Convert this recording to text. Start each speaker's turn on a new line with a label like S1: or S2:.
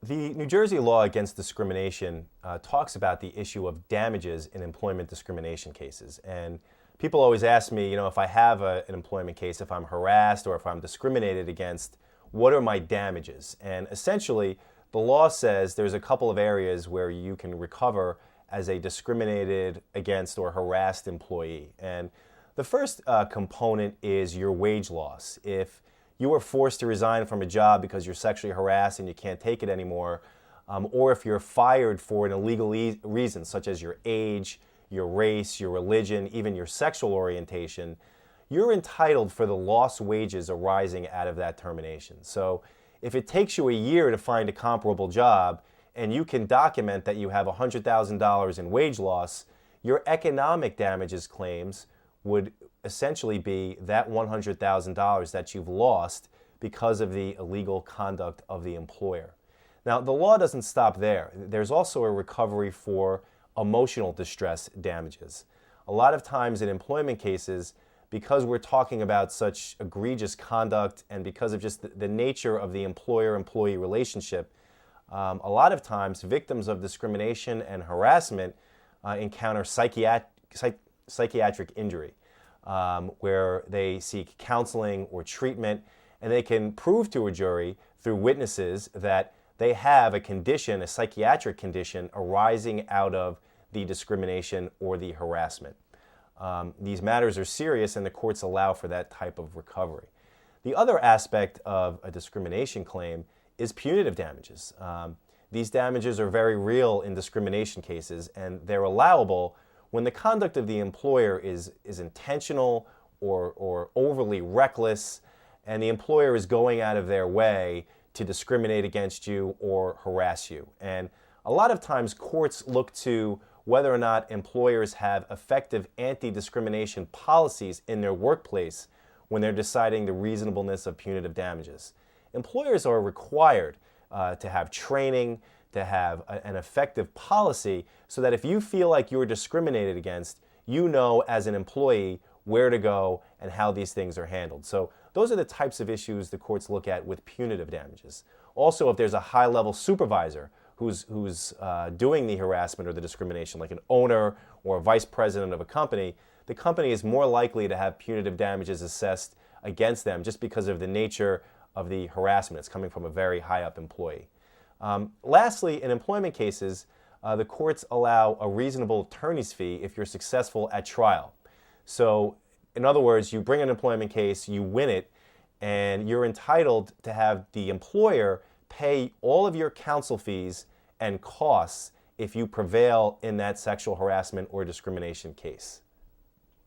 S1: The New Jersey law against discrimination talks about the issue of damages in employment discrimination cases. And people always ask me, if I have an employment case, if I'm harassed or if I'm discriminated against, what are my damages? And essentially, the law says there's a couple of areas where you can recover as a discriminated against or harassed employee. And the first component is your wage loss. If you were forced to resign from a job because you're sexually harassed and you can't take it anymore, or if you're fired for an illegal reason, such as your age, your race, your religion, even your sexual orientation, you're entitled for the lost wages arising out of that termination. So if it takes you a year to find a comparable job and you can document that you have $100,000 in wage loss, your economic damages claims would essentially be that $100,000 that you've lost because of the illegal conduct of the employer. Now, the law doesn't stop there. There's also a recovery for emotional distress damages. A lot of times in employment cases, because we're talking about such egregious conduct and because of just the nature of the employer-employee relationship, a lot of times victims of discrimination and harassment encounter psychiatric injury, where they seek counseling or treatment, and they can prove to a jury through witnesses that they have a condition, a psychiatric condition, arising out of the discrimination or the harassment. These matters are serious, and the courts allow for that type of recovery. The other aspect of a discrimination claim is punitive damages. These damages are very real in discrimination cases, and they're allowable when the conduct of the employer is intentional or overly reckless, and the employer is going out of their way to discriminate against you or harass you. And a lot of times courts look to whether or not employers have effective anti-discrimination policies in their workplace when they're deciding the reasonableness of punitive damages. Employers are required to have training, to have an effective policy so that if you feel like you're discriminated against, you know as an employee where to go and how these things are handled. So those are the types of issues the courts look at with punitive damages. Also, if there's a high-level supervisor who's doing the harassment or the discrimination, like an owner or a vice president of a company, the company is more likely to have punitive damages assessed against them just because of the nature of the harassment. It's coming from a very high-up employee. Lastly, in employment cases, the courts allow a reasonable attorney's fee if you're successful at trial. So, in other words, you bring an employment case, you win it, and you're entitled to have the employer pay all of your counsel fees and costs if you prevail in that sexual harassment or discrimination case.